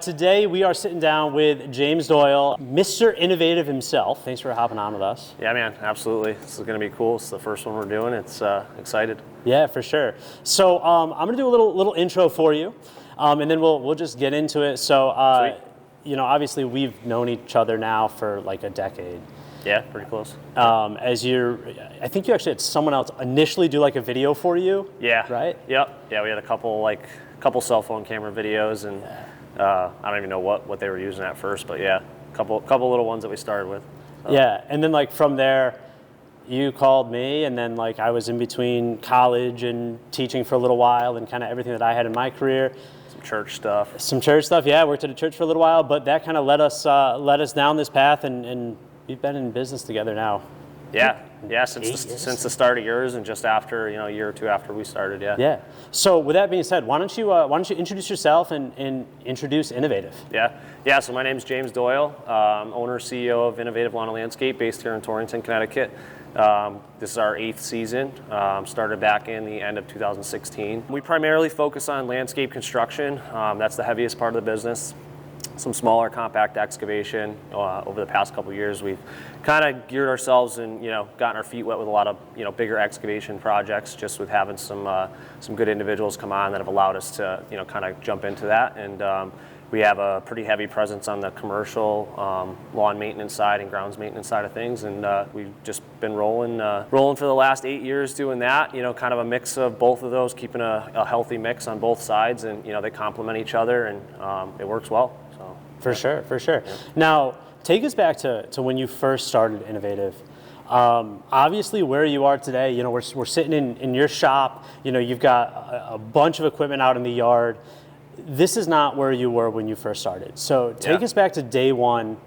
Today we are sitting down with James Doyle, Mr. Innovative himself. Thanks for hopping on with us. Yeah, man, absolutely. This is going to be cool. It's the first one we're doing. It's excited. Yeah, for sure. So I'm going to do a little intro for you, and then we'll just get into it. So obviously we've known each other now for like a decade. Yeah, pretty close. I think you actually had someone else initially do like a video for you. Yeah. Right. Yep. Yeah, we had a couple cell phone camera videos, and I don't even know what they were using at first, but yeah, a couple little ones that we started with. Yeah, and then like from there, you called me, and then like I was in between college and teaching for a little while, and kind of everything that I had in my career. Some church stuff. Yeah, I worked at a church for a little while, but that kind of led us down this path, and we've been in business together now. Yeah, since the start of yours, and just after, a year or two after we started. Yeah. So with that being said, why don't you introduce yourself and introduce Innovative? Yeah. So my name's James Doyle, owner CEO of Innovative Lawn and Landscape, based here in Torrington, Connecticut. This is our 8th season. Started back in the end of 2016. We primarily focus on landscape construction. That's the heaviest part of the business. Some smaller compact excavation. Over the past couple of years, we've kind of geared ourselves and gotten our feet wet with a lot of bigger excavation projects, just with having some good individuals come on that have allowed us to kind of jump into that. And we have a pretty heavy presence on the commercial lawn maintenance side and grounds maintenance side of things, and we've just been rolling for the last 8 years doing that. Kind of a mix of both of those, keeping a healthy mix on both sides, and they complement each other, and it works well. So for sure. Yeah. Now, take us back to when you first started Innovative. Obviously, where you are today, we're sitting in your shop. You've got a bunch of equipment out in the yard. This is not where you were when you first started. So take us back to day one.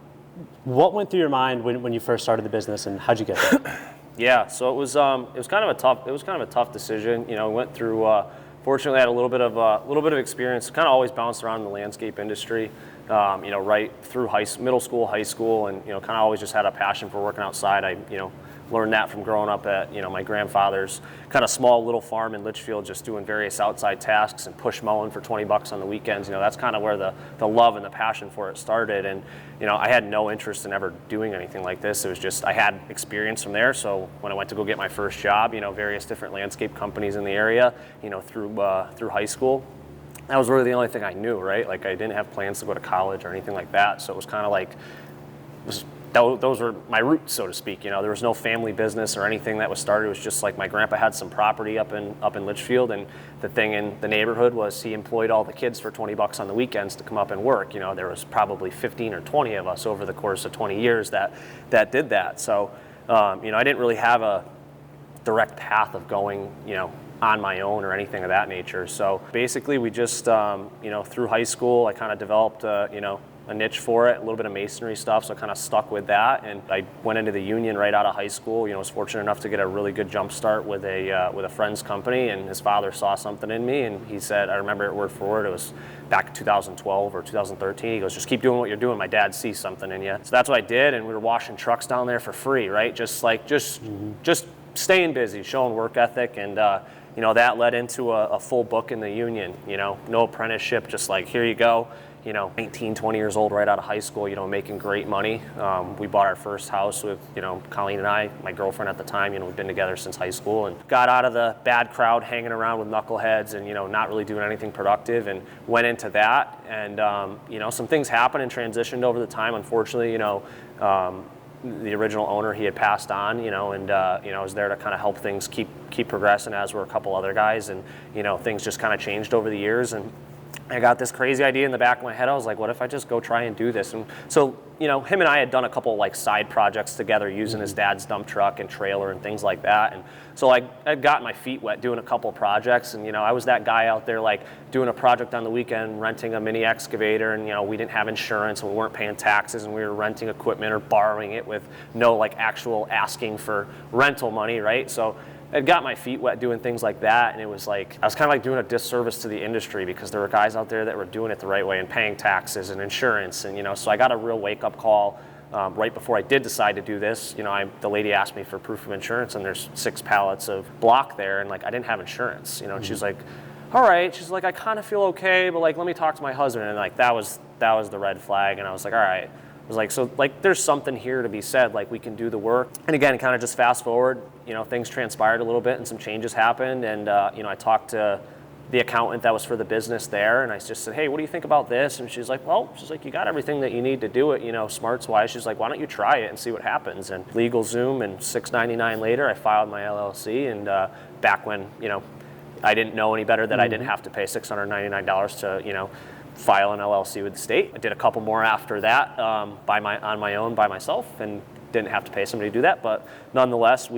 What went through your mind when you first started the business, and how'd you get there? Yeah, so it was kind of a tough decision. We went through. Fortunately, I had a little bit of experience. Kind of always bounced around in the landscape industry. Right through middle school, high school, and kind of always just had a passion for working outside. I learned that from growing up at my grandfather's kind of small little farm in Litchfield, just doing various outside tasks and push mowing for $20 on the weekends. That's kind of where the love and the passion for it started. And I had no interest in ever doing anything like this. It was just I had experience from there. So when I went to go get my first job, various different landscape companies in the area, through high school. That was really the only thing I knew, right? Like, I didn't have plans to go to college or anything like that. So it was kind of like, those were my roots, so to speak. There was no family business or anything that was started. It was just like my grandpa had some property up in Litchfield, and the thing in the neighborhood was he employed all the kids for $20 on the weekends to come up and work. There was probably 15 or 20 of us over the course of 20 years that did that. So, I didn't really have a direct path of going, on my own or anything of that nature. So basically we just, through high school, I kind of developed, a niche for it, a little bit of masonry stuff, so I kind of stuck with that. And I went into the union right out of high school. Was fortunate enough to get a really good jump start with a friend's company, and his father saw something in me, and he said, I remember it word for word, it was back in 2012 or 2013, he goes, just keep doing what you're doing, my dad sees something in you. So that's what I did, and we were washing trucks down there for free, right? Just staying busy, showing work ethic, and that led into a full book in the union, no apprenticeship, just like, here you go, 19, 20 years old, right out of high school, making great money. We bought our first house with, Colleen and I, my girlfriend at the time, we've been together since high school, and got out of the bad crowd hanging around with knuckleheads and, not really doing anything productive, and went into that. And, some things happened and transitioned over the time. Unfortunately, the original owner, he had passed on, and I was there to kind of help things keep progressing, as were a couple other guys, and things just kind of changed over the years. And I got this crazy idea in the back of my head. I was like, what if I just go try and do this? And so, him and I had done a couple like side projects together using his dad's dump truck and trailer and things like that. And so I'd gotten my feet wet doing a couple projects, and I was that guy out there like doing a project on the weekend, renting a mini excavator, and we didn't have insurance, and we weren't paying taxes, and we were renting equipment or borrowing it with no like actual asking for rental money, right? So I got my feet wet doing things like that, and it was like I was kind of like doing a disservice to the industry, because there were guys out there that were doing it the right way and paying taxes and insurance, and so I got a real wake-up call right before I did decide to do this. The lady asked me for proof of insurance, and there's 6 pallets of block there, and like I didn't have insurance, and she was like, all right. She's like, I kind of feel okay, but like, let me talk to my husband. And like, that was the red flag. And I was like, all right. I was like, so like, there's something here to be said. Like, we can do the work. And again, kind of just fast forward, things transpired a little bit and some changes happened. And, I talked to the accountant that was for the business there. And I just said, hey, what do you think about this? And she's like, well, you got everything that you need to do it, smarts wise. She's like, why don't you try it and see what happens? And legal Zoom, and $6.99 later, I filed my LLC. And back when, I didn't know any better that I didn't have to pay $699 to, file an LLC with the state. I did a couple more after that on my own by myself, and didn't have to pay somebody to do that. But nonetheless,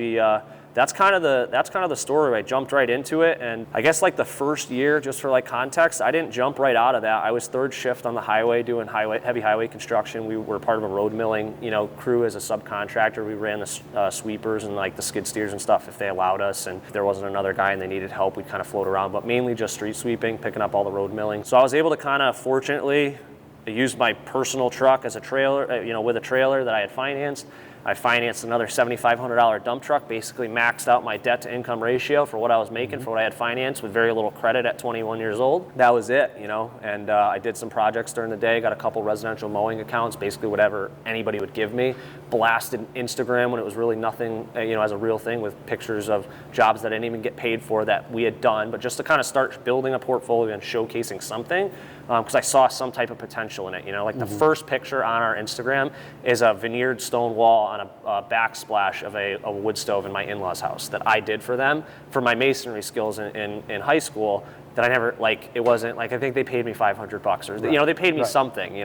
that's kind of the story. I jumped right into it, and I guess like the first year, just for like context, I didn't jump right out of that. I was third shift on the highway doing heavy highway construction. We were part of a road milling crew as a subcontractor. We ran the sweepers and like the skid steers and stuff if they allowed us, and if there wasn't another guy and they needed help, we'd kind of float around, but mainly just street sweeping, picking up all the road milling. So I was able to kind of, fortunately, use my personal truck as a trailer, with a trailer that I had financed. I financed another $7,500 dump truck, basically maxed out my debt to income ratio for what I was making, for what I had financed with very little credit at 21 years old. That was it, and I did some projects during the day, got a couple residential mowing accounts, basically whatever anybody would give me. Blasted Instagram when it was really nothing, as a real thing, with pictures of jobs that I didn't even get paid for that we had done, but just to kind of start building a portfolio and showcasing something, because I saw some type of potential in it. The first picture on our Instagram is a veneered stone wall on a backsplash of a wood stove in my in-laws' house that I did for them for my masonry skills in high school. That I never, it wasn't I think they paid me $500 or they paid me something,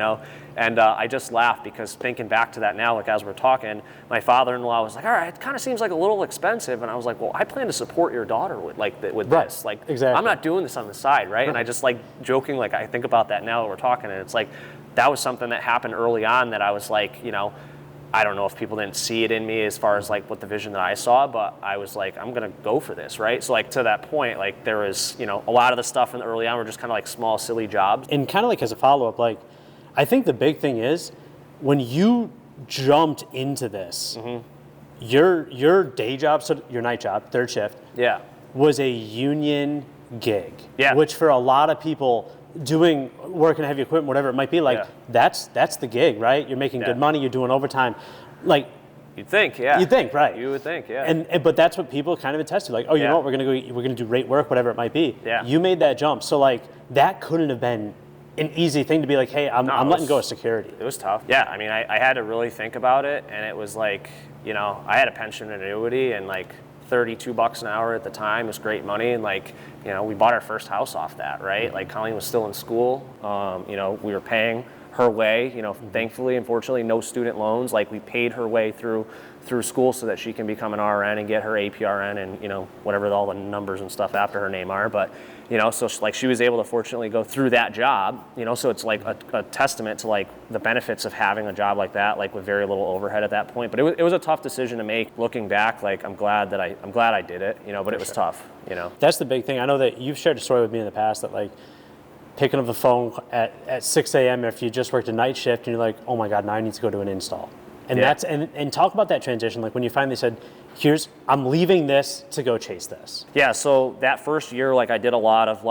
and I just laughed because thinking back to that now, as we're talking, my father-in-law was like, all right, it kind of seems like a little expensive, and I was like, well, I plan to support your daughter with this, exactly. I'm not doing this on the side, right? And I just joking, I think about that now that we're talking, and it's that was something that happened early on that I was I don't know if people didn't see it in me as far as what the vision that I saw, but I was I'm gonna go for this, right? So to that point, there was, a lot of the stuff in the early on were just kind of small, silly jobs. And kind of as a follow-up, I think the big thing is when you jumped into this, your day job, so your night job, third shift, was a union gig, which for a lot of people doing work in heavy equipment, whatever it might be, that's the gig, right? You're making good money, you're doing overtime, you'd think, you'd think, right? You would think, yeah. And but that's what people kind of attest to, you know what, we're gonna do rate work, whatever it might be. You made that jump, so that couldn't have been an easy thing to be hey, I'm letting go of security. It was tough. Yeah, I mean, I had to really think about it, and it was I had a pension annuity, and $32 an hour at the time was great money, and we bought our first house off that, right? Colleen was still in school, we were paying her way, thankfully, unfortunately, no student loans. We paid her way through school so that she can become an RN and get her APRN and whatever all the numbers and stuff after her name are. But so she was able to fortunately go through that job. So it's a testament to the benefits of having a job like that, with very little overhead at that point. But it was a tough decision to make. Looking back, I'm glad I did it. But it was tough. That's the big thing. I know that you've shared a story with me in the past that picking up the phone at 6 a.m. if you just worked a night shift and you're oh my God, now I need to go to an install. And that's and talk about that transition, when you finally said, I'm leaving this to go chase this. Yeah, so that first year, I did a lot of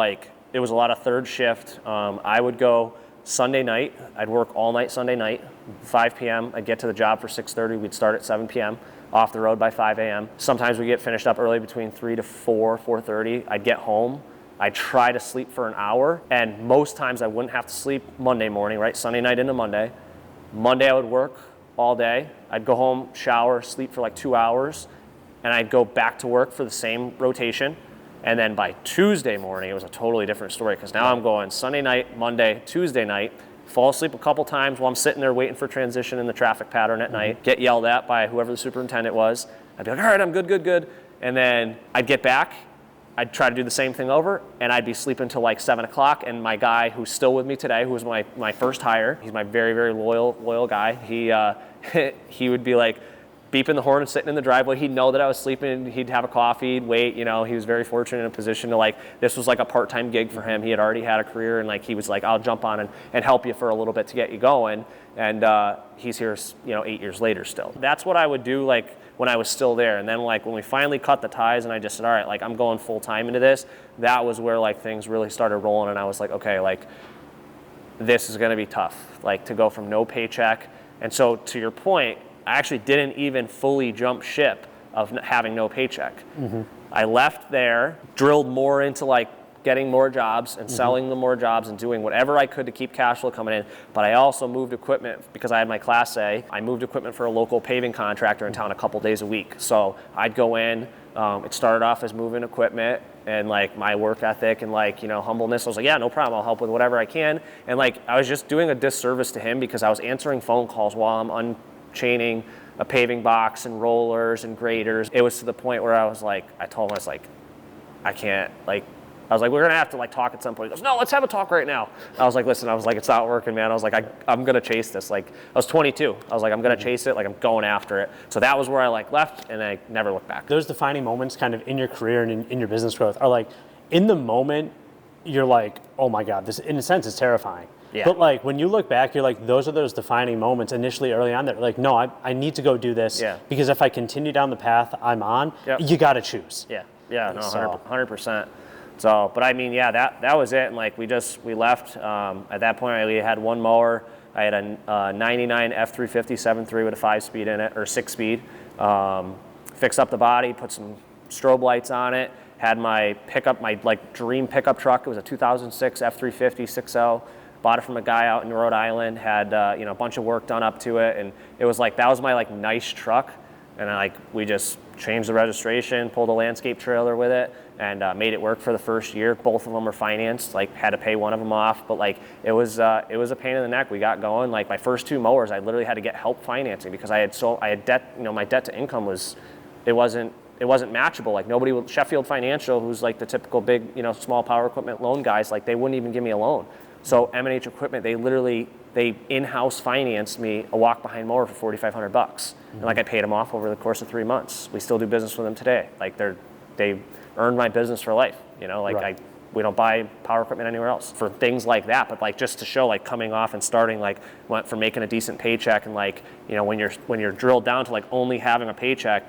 it was a lot of third shift. I would go Sunday night, I'd work all night Sunday night, 5 p.m. I'd get to the job for 6:30, we'd start at 7 p.m., off the road by 5 a.m. Sometimes we get finished up early between 3 to 4:30. I'd get home, I'd try to sleep for an hour, and most times I wouldn't have to sleep Monday morning, right? Sunday night into Monday. Monday I would work all day. I'd go home, shower, sleep for 2 hours, and I'd go back to work for the same rotation. And then by Tuesday morning, it was a totally different story, because now I'm going Sunday night, Monday, Tuesday night, fall asleep a couple times while I'm sitting there waiting for transition in the traffic pattern at night, get yelled at by whoever the superintendent was. I'd be all right, I'm good. And then I'd get back, I'd try to do the same thing over, and I'd be sleeping until 7 o'clock, and my guy who's still with me today, who was my first hire, he's my very, very loyal guy, he would be beeping the horn and sitting in the driveway. He'd know that I was sleeping. He'd have a coffee, he'd wait. He was very fortunate in a position to like, this was like a part-time gig for him. He had already had a career, and like he was like, I'll jump on and help you for a little bit to get you going. And he's here, 8 years later still. That's what I would do like when I was still there. And then like when we finally cut the ties and I just said, all right, like I'm going full time into this, that was where like things really started rolling. And I was like, okay, like this is going to be tough, like to go from no paycheck. And so to your point, I actually didn't even fully jump ship of having no paycheck. Mm-hmm. I left there, drilled more into like getting more jobs and selling them more jobs and doing whatever I could to keep cash flow coming in. But I also moved equipment because I had my Class A. I moved equipment for a local paving contractor in town a couple days a week. So I'd go in, it started off as moving equipment, and like my work ethic and like, humbleness, I was like, yeah, no problem, I'll help with whatever I can. And like, I was just doing a disservice to him because I was answering phone calls while I'm unchaining a paving box and rollers and graders. It was to the point where I was like, I told him, I was like, I can't, like, I was like, we're gonna have to like talk at some point. He goes, no, let's have a talk right now. I was like, listen, it's not working, man. I was like, I'm gonna chase this. Like, I was 22. I was like, I'm gonna chase it. Like, I'm going after it. So that was where I like left, and I never looked back. Those defining moments kind of in your career and in your business growth are like, in the moment, you're like, oh my God, this in a sense is terrifying. Yeah. But like when you look back, you're like, those are those defining moments initially early on that like, no, I need to go do this because if I continue down the path I'm on, you got to choose. Yeah, no, 100%. So, but I mean, yeah, that was it. And like we left. At that point, we had one mower. I had a 99 F350 7.3 with a 5-speed in it, or 6-speed. Fixed up the body, put some strobe lights on it. Had my pickup, my like dream pickup truck. It was a 2006 F350 6.0. Bought it from a guy out in Rhode Island. Had a bunch of work done up to it, and it was like that was my like nice truck. And we just changed the registration, pulled a landscape trailer with it, and made it work for the first year. Both of them were financed. Like had to pay one of them off, but like it was a pain in the neck. We got going. Like my first 2 mowers, I literally had to get help financing because I had debt. My debt to income wasn't matchable. Like nobody, Sheffield Financial, who's like the typical big small power equipment loan guys, like they wouldn't even give me a loan. So M&H Equipment, they in-house financed me a walk-behind mower for $4,500, and like I paid them off over the course of 3 months. We still do business with them today. Like they earned my business for life. We don't buy power equipment anywhere else for things like that. But like just to show like coming off and starting like went from making a decent paycheck and like when you're drilled down to like only having a paycheck,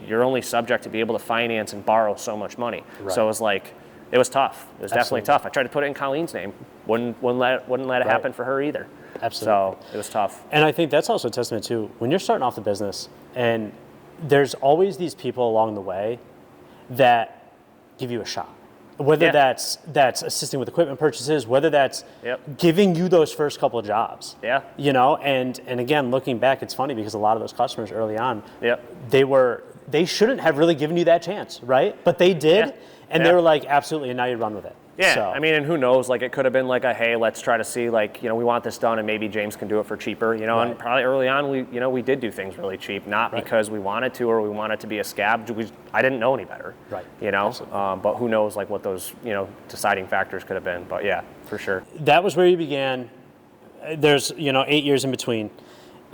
you're only subject to be able to finance and borrow so much money. Right. So it was like. It was tough. It was definitely tough. I tried to put it in Colleen's name. Wouldn't let it happen for her either. Absolutely. So it was tough. And I think that's also a testament to when you're starting off the business, and there's always these people along the way that give you a shot. Whether that's assisting with equipment purchases, whether that's giving you those first couple of jobs. Yeah. And again, looking back, it's funny because a lot of those customers early on, they shouldn't have really given you that chance, right? But they did. Yeah. And they were like, absolutely, and now you run with it. Yeah, so. I mean, and who knows, like it could have been like hey, let's try to see, like, we want this done and maybe James can do it for cheaper, right. And probably early on we did do things really cheap, not because we wanted to or we wanted to be a scab. I didn't know any better, right? But who knows, like what those, deciding factors could have been, but yeah, for sure. That was where you began. There's, 8 years in between.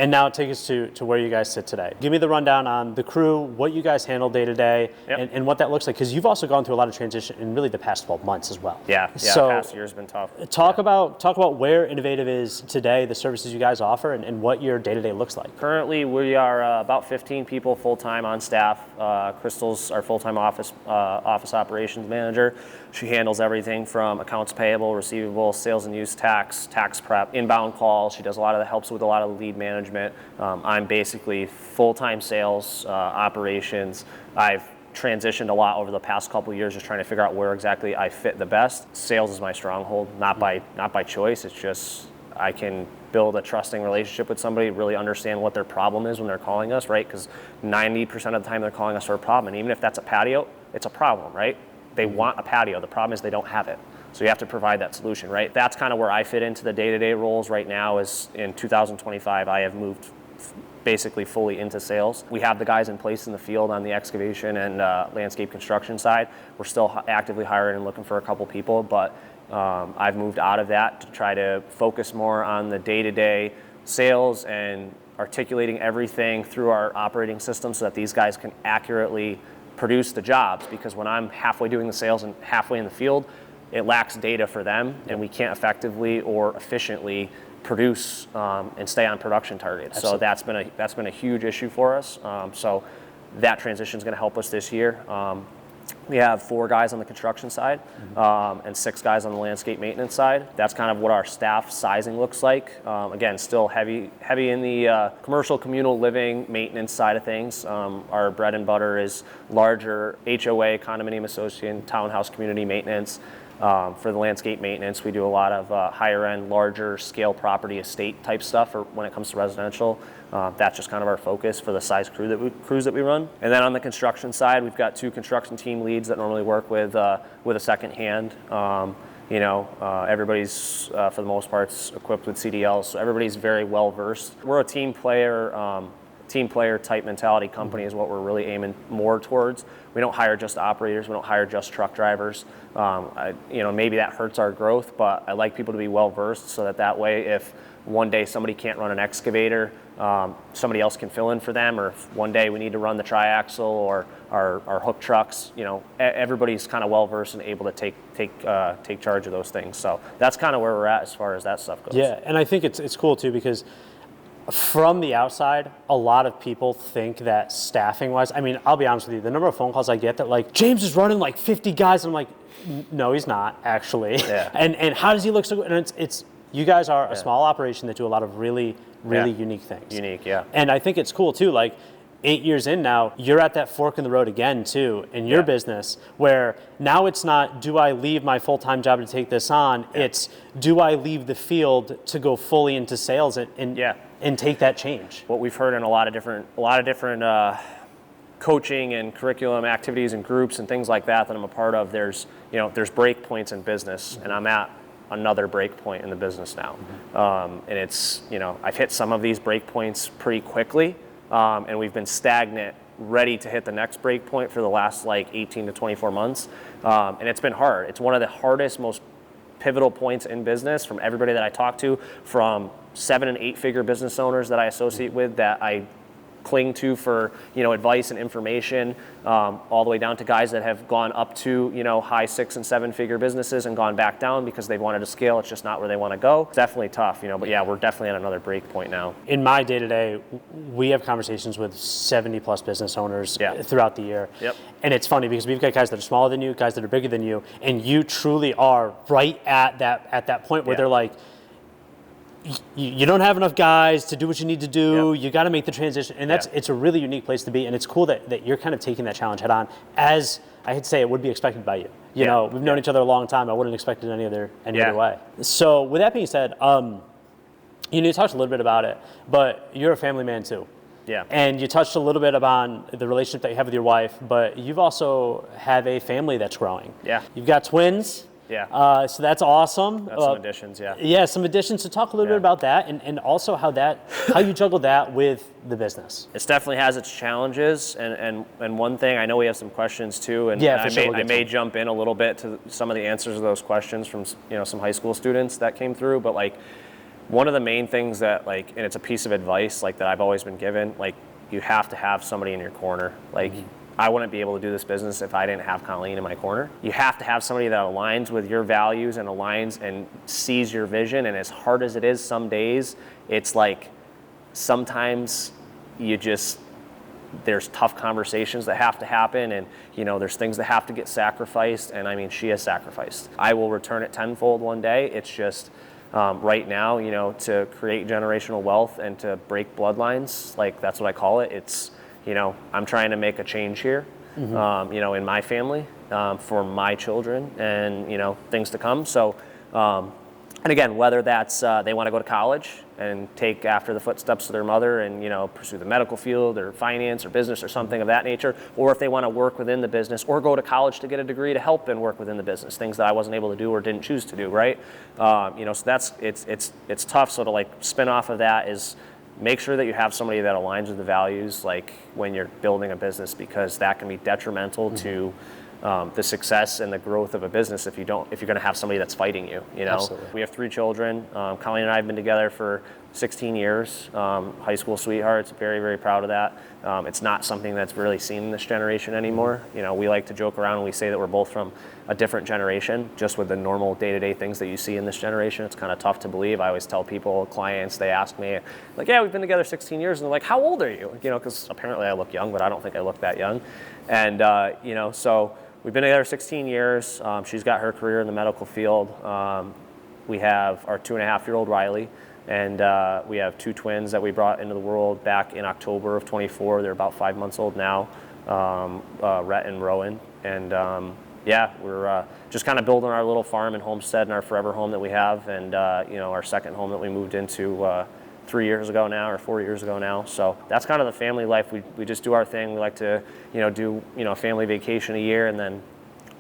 And now take us to where you guys sit today. Give me the rundown on the crew, what you guys handle day to day, and what that looks like. Because you've also gone through a lot of transition in really the past 12 months as well. Yeah. So past year's been tough. Talk about where Innovative is today, the services you guys offer, and what your day to day looks like. Currently, we are about 15 people full time on staff. Crystal's our full time office operations manager. She handles everything from accounts payable, receivable, sales and use tax prep, inbound calls. She does helps with a lot of the lead management. I'm basically full-time sales, operations. I've transitioned a lot over the past couple of years, just trying to figure out where exactly I fit the best. Sales is my stronghold, not by choice. It's just I can build a trusting relationship with somebody, really understand what their problem is when they're calling us, right? Because 90% of the time they're calling us for a problem, and even if that's a patio, it's a problem, right? They want a patio. The problem is they don't have it. So you have to provide that solution, right? That's kind of where I fit into the day-to-day roles right now. Is in 2025, I have moved basically fully into sales. We have the guys in place in the field on the excavation and landscape construction side. We're still actively hiring and looking for a couple people, but I've moved out of that to try to focus more on the day-to-day sales and articulating everything through our operating system so that these guys can accurately produce the jobs, because when I'm halfway doing the sales and halfway in the field, it lacks data for them, and we can't effectively or efficiently produce and stay on production targets. Absolutely. So that's been a huge issue for us. So that transition is going to help us this year. We have 4 guys on the construction side and 6 guys on the landscape maintenance side. That's kind of what our staff sizing looks like. Again, still heavy in the commercial communal living maintenance side of things. Our bread and butter is larger HOA, condominium association, townhouse community maintenance. For the landscape maintenance, we do a lot of higher end, larger scale property estate type stuff when it comes to residential. That's just kind of our focus for the size crews that we run. And then on the construction side, we've got 2 construction team leads that normally work with a second hand. Everybody's for the most part equipped with CDLs, so everybody's very well versed. We're a team player type mentality company is what we're really aiming more towards. We don't hire just operators. We don't hire just truck drivers. Maybe that hurts our growth, but I like people to be well versed so that way if one day somebody can't run an excavator, somebody else can fill in for them, or if one day we need to run the triaxle or our hook trucks, everybody's kind of well versed and able to take charge of those things. So that's kind of where we're at as far as that stuff goes. Yeah, and I think it's cool too, because from the outside, a lot of people think that staffing-wise, I mean, I'll be honest with you, the number of phone calls I get that like, James is running like 50 guys, and I'm like, no, he's not, actually. Yeah. And how does he look so good? And it's you guys are a small operation that do a lot of really unique things. Unique, yeah. And I think it's cool too, like 8 years in now, you're at that fork in the road again too in your business, where now it's not, do I leave my full-time job to take this on? It's, do I leave the field to go fully into sales and take that change? What we've heard in a lot of different coaching and curriculum activities and groups and things like that I'm a part of, there's break points in business, and I'm at another break point in the business now. And it's, I've hit some of these break points pretty quickly, and we've been stagnant, ready to hit the next break point for the last like 18 to 24 months. And it's been hard. It's one of the hardest, most pivotal points in business from everybody that I talk to, from 7 and 8 figure business owners that I associate with, that I cling to for advice and information, all the way down to guys that have gone up to high 6 and 7 figure businesses and gone back down because they've wanted to scale. It's just not where they want to go. It's definitely tough, but yeah, we're definitely at another break point now. In my day-to-day, we have conversations with 70 plus business owners throughout the year. Yep. And it's funny because we've got guys that are smaller than you, guys that are bigger than you, and you truly are right at that point where they're like, you don't have enough guys to do what you need to do. You got to make the transition, and it's a really unique place to be. And it's cool that you're kind of taking that challenge head on, as I hate to say it would be expected by you. We've known each other a long time. I wouldn't expect it any other way. So with that being said, you talked a little bit about it, but you're a family man too. Yeah. And you touched a little bit about the relationship that you have with your wife, but you've also have a family that's growing. Yeah. You've got twins. Yeah. So that's awesome. That's some additions, Yeah, some additions. So talk a little bit about that, and also how you juggle that with the business. It definitely has its challenges, and one thing, I know we have some questions too, and I may jump in a little bit to some of the answers of those questions from some high school students that came through, but like one of the main things that and it's a piece of advice that I've always been given, you have to have somebody in your corner. I wouldn't be able to do this business if I didn't have Colleen in my corner. You have to have somebody that aligns with your values and aligns and sees your vision. And as hard as it is some days, it's sometimes there's tough conversations that have to happen, and there's things that have to get sacrificed, and I mean, she has sacrificed. I will return it tenfold one day. It's just right now, to create generational wealth and to break bloodlines, that's what I call it. It's I'm trying to make a change here, in my family, for my children and, things to come. So, and again, whether that's they want to go to college and take after the footsteps of their mother and, pursue the medical field or finance or business or something of that nature, or if they want to work within the business or go to college to get a degree to help and work within the business, things that I wasn't able to do or didn't choose to do, right? So that's, it's tough. So to spin off of that is, make sure that you have somebody that aligns with the values when you're building a business, because that can be detrimental to the success and the growth of a business if you're going to have somebody that's fighting you. You know, Absolutely. We have 3 children. Colleen and I have been together for 16 years. High school sweethearts. Very, very proud of that. It's not something that's really seen in this generation anymore. You know, we like to joke around and we say that we're both from a different generation, just with the normal day-to-day things that you see in this generation. It's kind of tough to believe. I always tell people, clients, they ask me, like, yeah, we've been together 16 years, and they're like, how old are you? You know, because apparently I look young, but I don't think I look that young. And, you know, so we've been together 16 years. She's got her career in the medical field. We have our 2.5-year-old Riley, and we have 2 twins that we brought into the world back in October of 24. They're about 5 months old now, Rhett and Rowan. And yeah, we're just kind of building our little farm and homestead and our forever home that we have, and you know, our second home that we moved into 3 years ago now, or 4 years ago now. So that's kind of the family life. We just do our thing. We like to, you know, do, you know, a family vacation a year, and then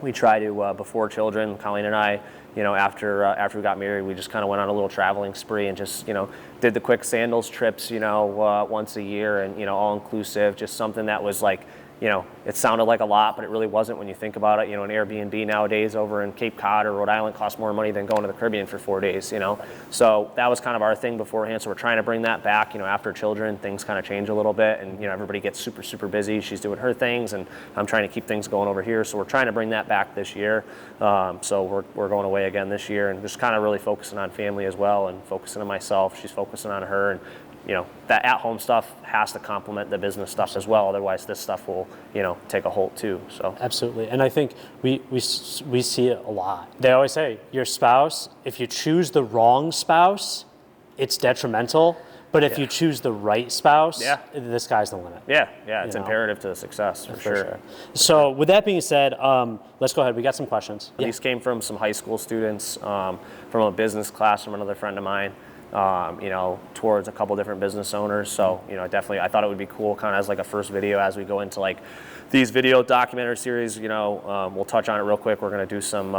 we try to, before children, Colleen and I, you know, after we got married, we just kind of went on a little traveling spree and just, you know, did the quick sandals trips, you know, once a year, and, you know, all inclusive, just something that was like, you know, it sounded like a lot, but it really wasn't when you think about it. You know, an Airbnb nowadays over in Cape Cod or Rhode Island costs more money than going to the Caribbean for 4 days, you know. So that was kind of our thing beforehand. So we're trying to bring that back. You know, after children, things kind of change a little bit, and, you know, everybody gets super, super busy. She's doing her things, and I'm trying to keep things going over here. So we're trying to bring that back this year. So we're going away again this year, and just kind of really focusing on family as well, and focusing on myself. She's focusing on her, and, you know, that at-home stuff has to complement the business stuff as well. Otherwise, this stuff will, you know, take a hold too. So Absolutely, and I think we see it a lot. They always say your spouse, if you choose the wrong spouse, it's detrimental. But if you choose the right spouse, the sky's the limit. Yeah, it's imperative to success for sure. So with that being said, let's go ahead. We got some questions. These came from some high school students, from a business class from another friend of mine. You know, towards a couple different business owners. So, you know, definitely, I thought it would be cool kind of as like a first video as we go into like these video documentary series. You know, we'll touch on it real quick. We're gonna do some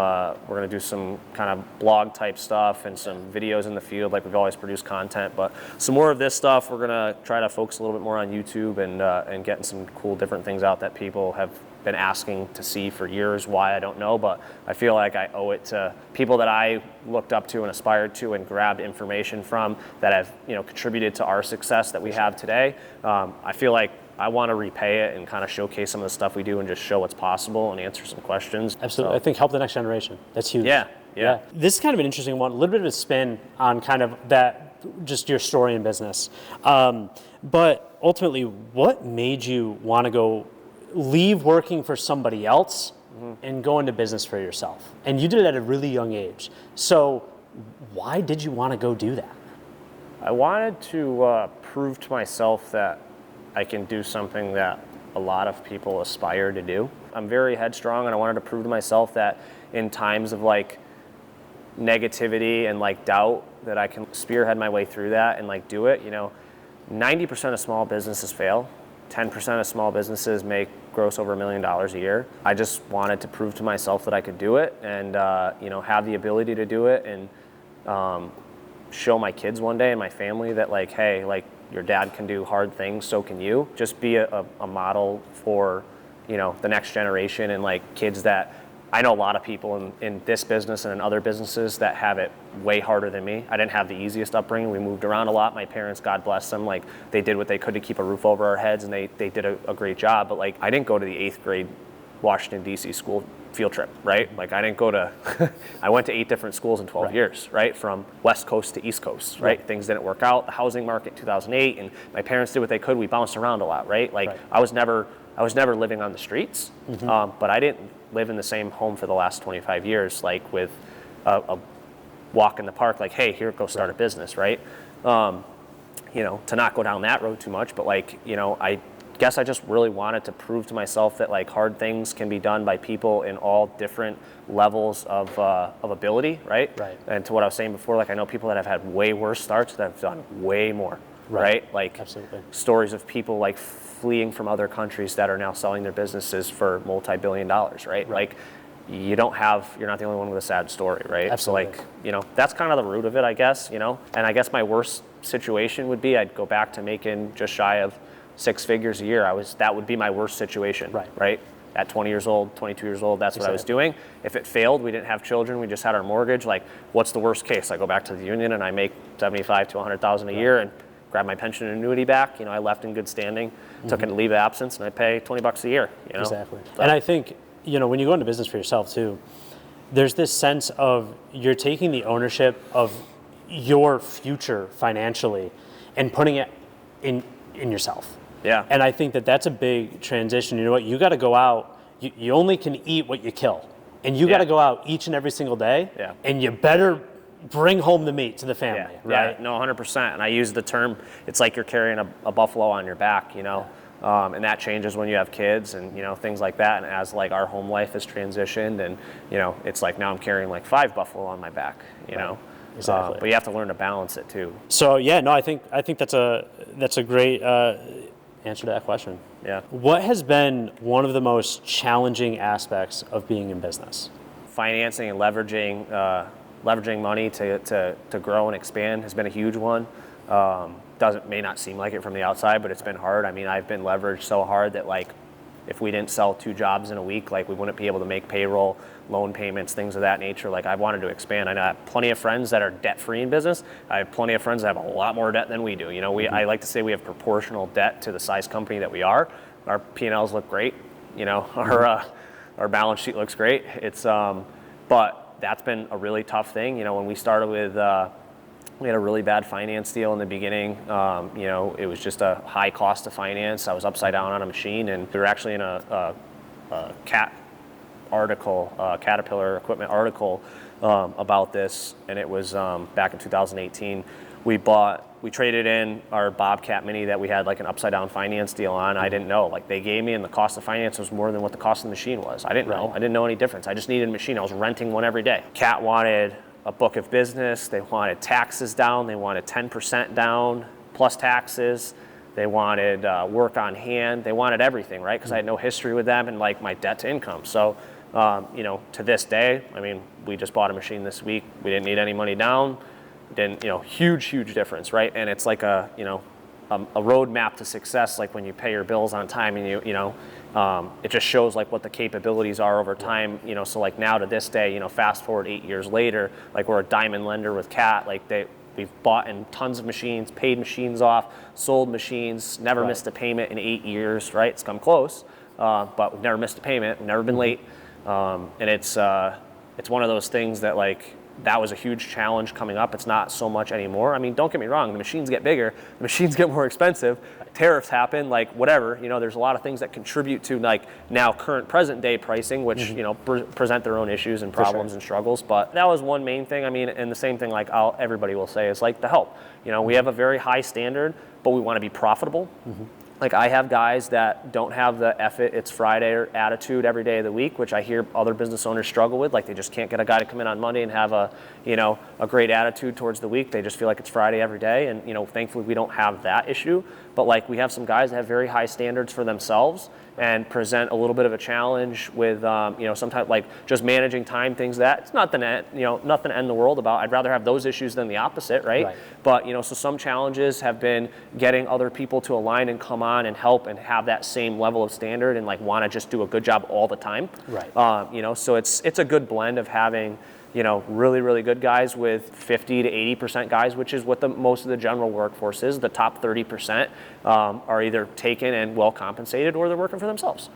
kind of blog type stuff and some videos in the field, like we've always produced content. But some more of this stuff, we're gonna try to focus a little bit more on YouTube and getting some cool different things out that people have been asking to see for years. Why, I don't know, but I feel like I owe it to people that I looked up to and aspired to and grabbed information from that have, you know, contributed to our success that we have today. I feel like I want to repay it and kind of showcase some of the stuff we do and just show what's possible and answer some questions. Absolutely. So, I think help the next generation. That's huge. Yeah. This is kind of an interesting one, a little bit of a spin on kind of that, just your story in business. But ultimately, what made you want to go leave working for somebody else and go into business for yourself? And you did it at a really young age. So why did you want to go do that? I wanted to prove to myself that I can do something that a lot of people aspire to do. I'm very headstrong, and I wanted to prove to myself that in times of like negativity and like doubt, that I can spearhead my way through that and like do it. You know, 90% of small businesses fail. 10% of small businesses make gross over $1 million a year. I just wanted to prove to myself that I could do it, and you know, have the ability to do it, and show my kids one day and my family that like, hey, like your dad can do hard things, so can you. Just be a model for, you know, the next generation, and like kids that I know a lot of people in this business and in other businesses that have it way harder than me. I didn't have the easiest upbringing. We moved around a lot. My parents, God bless them, like they did what they could to keep a roof over our heads, and they did a great job. But like, I didn't go to the 8th grade Washington, D.C. school field trip, right? Like I didn't go to, I went to 8 different schools in 12 years, right? From West Coast to East Coast, right? Things didn't work out. The housing market in 2008, and my parents did what they could. We bounced around a lot, right? Like I was never living on the streets, but I didn't live in the same home for the last 25 years, like with a walk in the park, like, hey, here, go start a business, right? You know, to not go down that road too much, but like, you know, I guess I just really wanted to prove to myself that like hard things can be done by people in all different levels of ability, right? And to what I was saying before, like I know people that have had way worse starts that have done way more, right? Like stories of people like fleeing from other countries that are now selling their businesses for multi-billion dollars, right? Like you're not the only one with a sad story, right? So like, you know, that's kind of the root of it, I guess, you know? And I guess my worst situation would be I'd go back to making just shy of 6 figures a year. That would be my worst situation, right? at 20 years old, 22 years old, that's what I was doing. If it failed, we didn't have children, we just had our mortgage, like what's the worst case? I go back to the union and I make 75 to 100,000 a year and grab my pension and annuity back. I left in good standing, took a leave of absence, and I pay $20 a year. Exactly. So. And I think, when you go into business for yourself too, there's this sense of you're taking the ownership of your future financially and putting it in yourself. Yeah. And I think that that's a big transition. You know what? You got to go out. You only can eat what you kill. And you got to go out each and every single day. Yeah. And you better bring home the meat to the family, right? Yeah, no, 100%. And I use the term, it's like you're carrying a buffalo on your back, and that changes when you have kids and, things like that. And as like our home life has transitioned and, it's like now I'm carrying like 5 buffalo on my back, Exactly. But you have to learn to balance it too. So I think that's a great answer to that question. Yeah. What has been one of the most challenging aspects of being in business? Financing and leveraging money to grow and expand has been a huge one. May not seem like it from the outside, but it's been hard. I mean, I've been leveraged so hard that like if we didn't sell 2 jobs in a week, like we wouldn't be able to make payroll, loan payments, things of that nature. Like I wanted to expand. I know I have plenty of friends that are debt-free in business. I have plenty of friends that have a lot more debt than we do. I like to say we have proportional debt to the size company that we are. Our P&Ls look great. Our balance sheet looks great. It's but that's been a really tough thing. When we started with, we had a really bad finance deal in the beginning. It was just a high cost to finance. I was upside down on a machine, and we were actually in a Caterpillar equipment article about this, and it was back in 2018. We traded in our Bobcat Mini that we had like an upside down finance deal on. I didn't know, like they gave me, and the cost of finance was more than what the cost of the machine was. I didn't know. I didn't know any difference. I just needed a machine. I was renting one every day. Cat wanted a book of business. They wanted taxes down. They wanted 10% down plus taxes. They wanted work on hand. They wanted everything, right? Because I had no history with them and like my debt to income. So, to this day, I mean, we just bought a machine this week. We didn't need any money down. Huge difference, right? And it's like a roadmap to success. Like when you pay your bills on time and it just shows like what the capabilities are over time. So like now to this day, fast forward 8 years later, like we're a diamond lender with Cat. Like we've bought in tons of machines, paid machines off, sold machines, never missed a payment in 8 years, right? It's come close, but we've never missed a payment, we've never been late. And it's one of those things that like, that was a huge challenge coming up. It's not so much anymore. I mean, don't get me wrong, the machines get bigger, the machines get more expensive, tariffs happen, like whatever, there's a lot of things that contribute to like now current present day pricing, which, present their own issues and problems and struggles. But that was one main thing. I mean, and the same thing like everybody will say is like the help. We have a very high standard, but we want to be profitable. Like I have guys that don't have the F it, it's Friday or attitude every day of the week, which I hear other business owners struggle with. Like they just can't get a guy to come in on Monday and have a great attitude towards the week. They just feel like it's Friday every day. And, thankfully we don't have that issue. But like we have some guys that have very high standards for themselves and present a little bit of a challenge with, sometimes like just managing time, things that it's nothing to end the world about. I'd rather have those issues than the opposite, right? But, so some challenges have been getting other people to align and come on and help and have that same level of standard and like want to just do a good job all the time. So it's a good blend of having, really, really good guys with 50 to 80% guys, which is what most of the general workforce is. The top 30% are either taken and well compensated or they're working for themselves.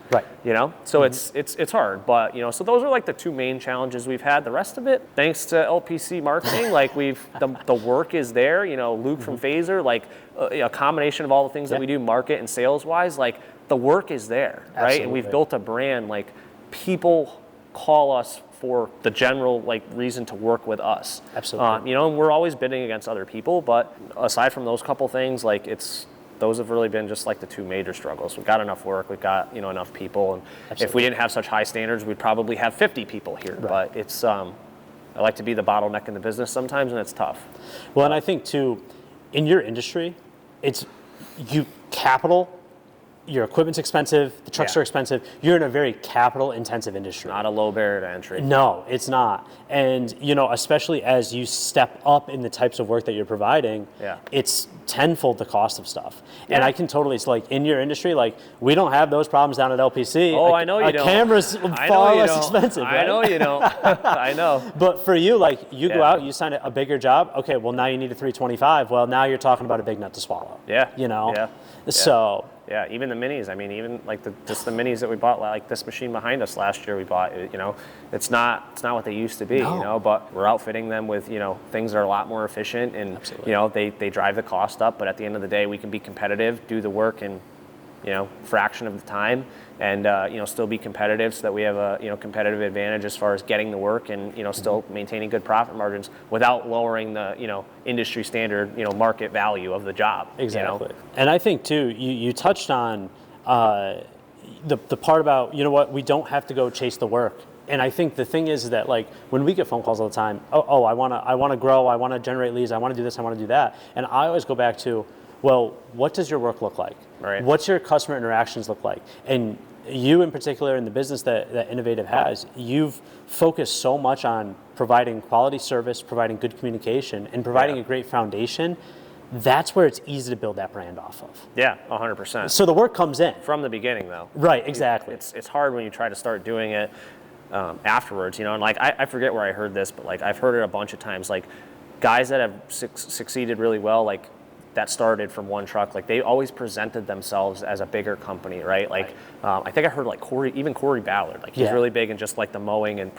So it's hard, but so those are like the 2 main challenges we've had. The rest of it, thanks to LPC marketing, like the work is there. Luke from Phaser, like a combination of all the things that we do, market and sales wise, like the work is there, right? Absolutely. And we've built a brand. Like people call us for the general like reason to work with us. Absolutely. And we're always bidding against other people, but aside from those couple things, like those have really been just like the 2 major struggles. We've got enough work, we've got enough people, and if we didn't have such high standards, we'd probably have 50 people here. But it's I like to be the bottleneck in the business sometimes, and it's tough. Well, and I think too, in your industry, it's capital your equipment's expensive, the trucks are expensive. You're in a very capital intensive industry. Not a low barrier to entry. No, it's not. And especially as you step up in the types of work that you're providing, it's tenfold the cost of stuff. Yeah. And I can totally, it's like in your industry, like we don't have those problems down at LPC. Oh, I know you don't. A camera's far less expensive, right? I know you don't. I know. But for you, like you go out, you sign a bigger job. Okay, well now you need a 325. Well, now you're talking about a big nut to swallow. Yeah. Yeah. So. Yeah, even the minis. I mean, even like just the minis that we bought, like this machine behind us last year we bought. It's not what they used to be. No. But we're outfitting them with things that are a lot more efficient, and they drive the cost up. But at the end of the day, we can be competitive, do the work in fraction of the time, and still be competitive so that we have a competitive advantage as far as getting the work and still maintaining good profit margins without lowering the industry standard market value of the job. Exactly. And I think too, you touched on the part about we don't have to go chase the work. And I think the thing is that like when we get phone calls all the time, I want to grow, I want to generate leads, I want to do this, I want to do that, and I always go back to, well, what does your work look like? Right. What's your customer interactions look like? And you in particular in the business that Innovative has, you've focused so much on providing quality service, providing good communication, and providing a great foundation. That's where it's easy to build that brand off of. Yeah, 100%. So the work comes in. From the beginning though. Right, exactly. It's hard when you try to start doing it afterwards, and like I forget where I heard this, but like I've heard it a bunch of times, like guys that have succeeded really well, like that started from one truck, like they always presented themselves as a bigger company, right? Like I think I heard like Corey Ballard, like he's really big in just like the mowing and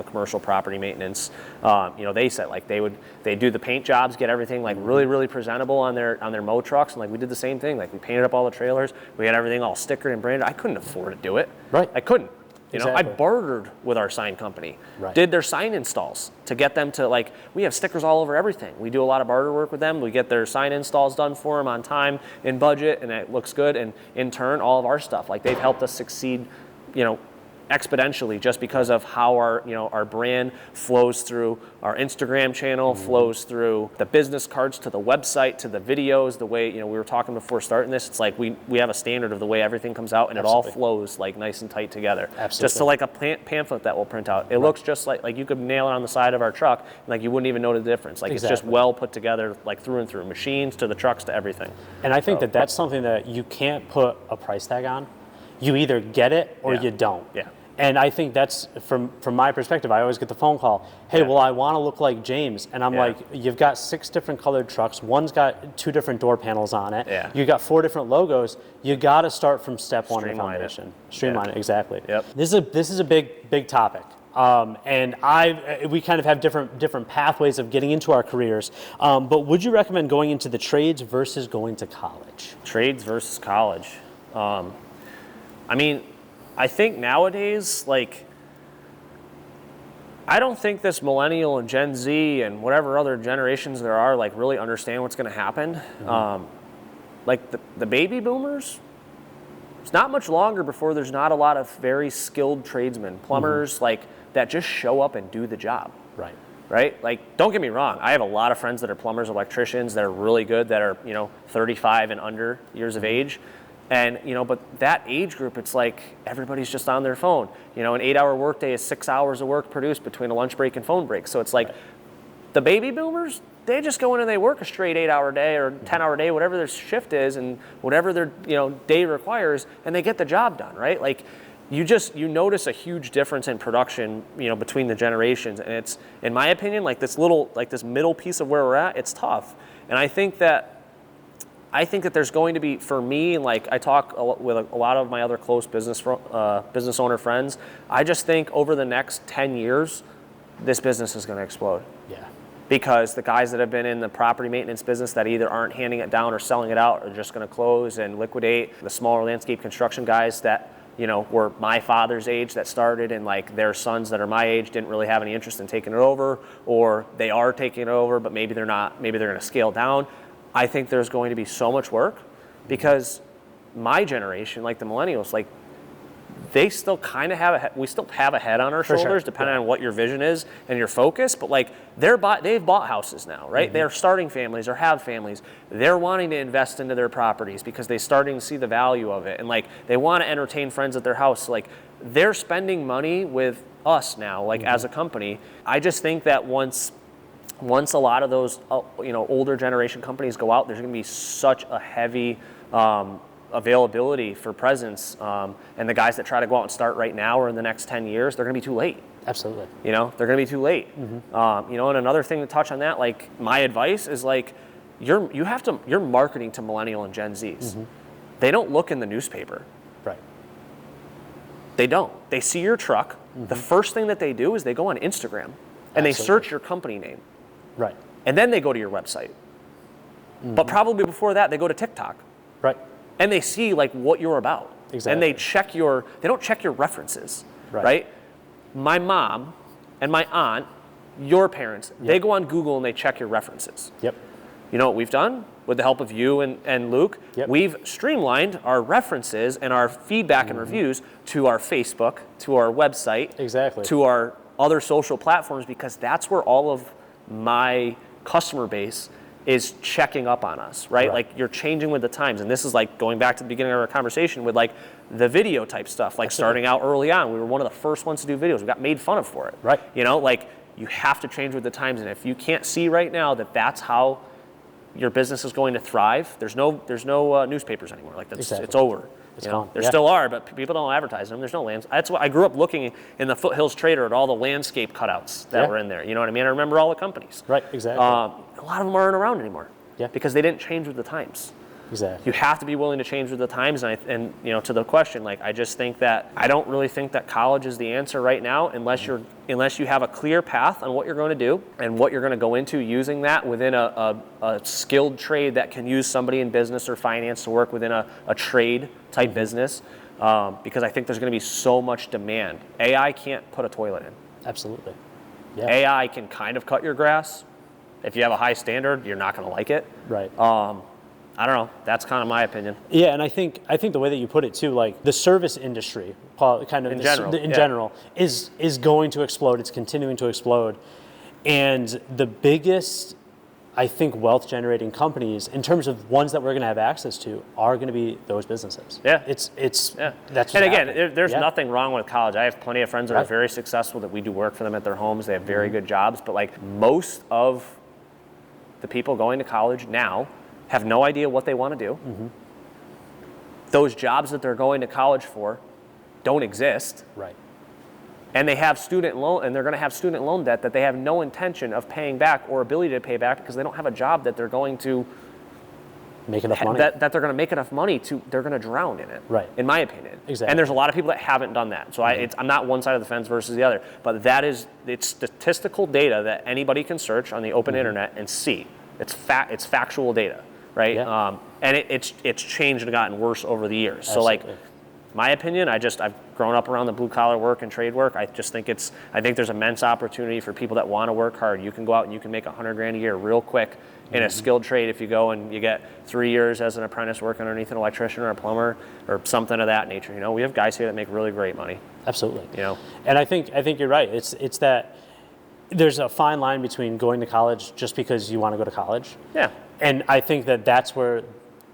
commercial property maintenance. They said like they do the paint jobs, get everything like really presentable on their mow trucks, and like we did the same thing. Like we painted up all the trailers, we had everything all stickered and branded. I couldn't afford to do it. Right. I couldn't. Exactly. I bartered with our sign company, right. Did their sign installs to get them to like, we have stickers all over everything. We do a lot of barter work with them. We get their sign installs done for them on time, in budget, and it looks good. And in turn, all of our stuff, like they've helped us succeed, exponentially just because of how our brand flows through our Instagram channel, flows through the business cards to the website to the videos, the way we were talking before starting this. It's like we have a standard of the way everything comes out, and it all flows like nice and tight together. Absolutely. Just to like a pamphlet that we'll print out. It looks just like you could nail it on the side of our truck, and like you wouldn't even know the difference. Like It's just well put together, like through and through, machines to the trucks to everything. And I think that's something that you can't put a price tag on. You either get it or you don't. Yeah. And I think that's, from my perspective, I always get the phone call, hey, well, I want to look like James. And I'm like, you've got 6 different colored trucks. One's got 2 different door panels on it. Yeah. You got 4 different logos. You got to start from step 1 of the foundation. Streamline it, exactly. Yep. This is a big topic. And we kind of have different pathways of getting into our careers. But would you recommend going into the trades versus going to college? Trades versus college. I think nowadays, like, I don't think this millennial and Gen Z and whatever other generations there are, like, really understand what's going to happen. Mm-hmm. Like, the baby boomers, it's not much longer before there's not a lot of very skilled tradesmen, plumbers, like, that just show up and do the job. Right. Right? Like, don't get me wrong. I have a lot of friends that are plumbers, electricians, that are really good, that are, 35 and under years of age. And, but that age group, it's like everybody's just on their phone. An 8-hour workday is 6 hours of work produced between a lunch break and phone break. So it's like the baby boomers, they just go in and they work a straight 8-hour day or 10-hour day, whatever their shift is and whatever their, day requires, and they get the job done, right? Like, you notice a huge difference in production, between the generations. And it's, in my opinion, like this middle piece of where we're at, it's tough. And I think that there's going to be, for me, like I talk with a lot of my other close business owner friends, I just think over the next 10 years, this business is going to explode. Yeah. Because the guys that have been in the property maintenance business that either aren't handing it down or selling it out are just going to close and liquidate. The smaller landscape construction guys that, were my father's age that started, and like their sons that are my age didn't really have any interest in taking it over, or they are taking it over, but maybe they're not, maybe they're going to scale down. I think there's going to be so much work because my generation, like the millennials, like they still kind of we still have a head on our shoulders, depending on what your vision is and your focus. But like they've bought houses now, right? They're starting families or have families. They're wanting to invest into their properties because they're starting to see the value of it, and like they want to entertain friends at their house. Like they're spending money with us now, like as a company. I just think that once a lot of those older generation companies go out, there's going to be such a heavy availability for presence, and the guys that try to go out and start right now or in the next 10 years, they're going to be too late. Absolutely. They're going to be too late. And another thing to touch on that, like my advice is like you're marketing to millennial and Gen Zs. They don't look in the newspaper. Right. They don't. They see your truck. The first thing that they do is they go on Instagram and they search your company name. Right. And then they go to your website. But probably before that, they go to TikTok. Right. And they see like what you're about. Exactly. And they don't check your references. Right? My mom and my aunt, your parents, they go on Google and they check your references. Yep. You know what we've done? With the help of you and Luke, we've streamlined our references and our feedback and reviews to our Facebook, to our website, to our other social platforms, because that's where all of my customer base is checking up on us, right? Like you're changing with the times. And this is like going back to the beginning of our conversation with like the video type stuff, like starting out early on. We were one of the first ones to do videos. We got made fun of for it. Right. Like you have to change with the times. And if you can't see right now that that's how your business is going to thrive, there's no newspapers anymore. Like that's it's over. It's gone. There still are, but people don't advertise them. There's no lands. That's why I grew up looking in the Foothills Trader at all the landscape cutouts that were in there. You know what I mean? I remember all the companies. Right. Exactly. A lot of them aren't around anymore. Yeah. Because they didn't change with the times. Exactly. You have to be willing to change with the times, and to the question, like I just think that I don't really think that college is the answer right now, unless you have a clear path on what you're going to do and what you're going to go into, using that within a skilled trade that can use somebody in business or finance to work within a trade type business, because I think there's going to be so much demand. AI can't put a toilet in. Absolutely. Yeah. AI can kind of cut your grass. If you have a high standard, you're not going to like it. Right. I don't know. That's kind of my opinion. Yeah, and I think the way that you put it too, like the service industry, kind of in general, is going to explode. It's continuing to explode, and the biggest, I think, wealth generating companies in terms of ones that we're going to have access to are going to be those businesses. Yeah, it's that's. And again, there's nothing wrong with college. I have plenty of friends that are very successful that we do work for them at their homes. They have very good jobs, but like most of the people going to college now have no idea what they want to do. Those jobs that they're going to college for don't exist. Right. And they have student loan, and they're going to have student loan debt that they have no intention of paying back or ability to pay back, because they don't have a job that they're going to make enough money. That they're going to make enough money to. They're going to drown in it. Right. In my opinion. Exactly. And there's a lot of people that haven't done that. So I'm not one side of the fence versus the other, but it's statistical data that anybody can search on the open internet and see. It's factual data. Right, and it's changed and gotten worse over the years. Absolutely. So, like, my opinion, I've grown up around the blue collar work and trade work. I think there's immense opportunity for people that want to work hard. You can go out and you can make $100,000 a year real quick in a skilled trade if you go and you get 3 years as an apprentice working underneath an electrician or a plumber or something of that nature. We have guys here that make really great money. Absolutely. And I think you're right. It's that there's a fine line between going to college just because you want to go to college. Yeah. And I think that's where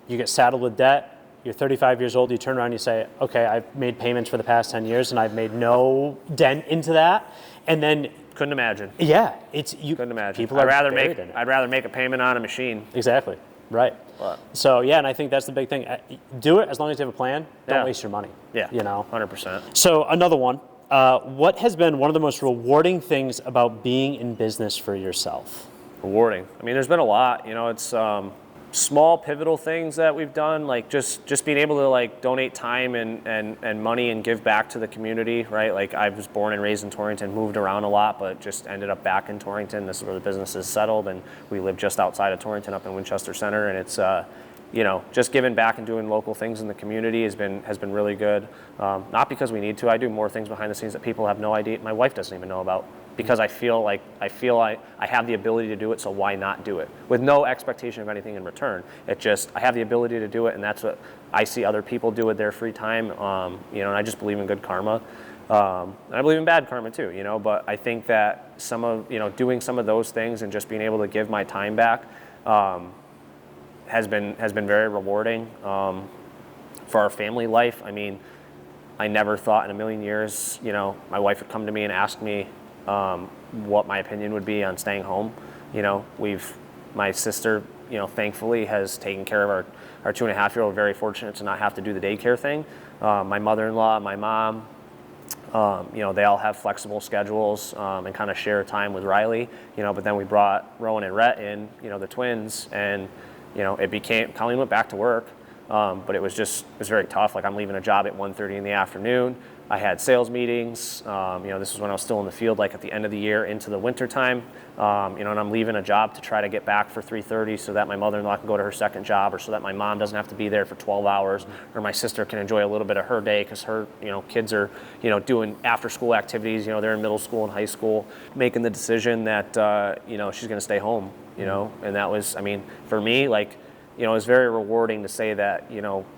you get saddled with debt. You're 35 years old, you turn around and you say, okay, I've made payments for the past 10 years and I've made no dent into that. And then... Couldn't imagine. Yeah. Couldn't imagine. People I'd rather make a payment on a machine. Exactly. Right. But. So, yeah, and I think that's the big thing. Do it as long as you have a plan. Don't waste your money. Yeah. 100%. So, another one. What has been one of the most rewarding things about being in business for yourself? Rewarding. I mean, there's been a lot. It's small pivotal things that we've done, like just being able to like donate time and money and give back to the community, right? Like I was born and raised in Torrington, moved around a lot, but just ended up back in Torrington. This is where the business is settled, and we live just outside of Torrington up in Winchester Center, and it's just giving back and doing local things in the community has been really good. Not because we need to. I do more things behind the scenes that people have no idea. My wife doesn't even know about. because I feel like I have the ability to do it, so why not do it? With no expectation of anything in return. It just, I have the ability to do it, and that's what I see other people do with their free time, and I just believe in good karma. And I believe in bad karma too, but I think that some of, doing some of those things and just being able to give my time back has been very rewarding for our family life. I mean, I never thought in a million years, my wife would come to me and ask me what my opinion would be on staying home. My sister, thankfully has taken care of our 2.5-year-old. Very fortunate to not have to do the daycare thing. My mother-in-law, my mom, they all have flexible schedules and kind of share time with Riley, but then we brought Rowan and Rhett in, the twins, and, Colleen went back to work, but it was very tough. Like, I'm leaving a job at 1:30 in the afternoon. I had sales meetings, this was when I was still in the field, like at the end of the year into the winter time, and I'm leaving a job to try to get back for 3:30 so that my mother-in-law can go to her second job, or so that my mom doesn't have to be there for 12 hours, or my sister can enjoy a little bit of her day because her, kids are, doing after-school activities, they're in middle school and high school, making the decision that, she's going to stay home, and that was, for me, like, it was very rewarding to say that,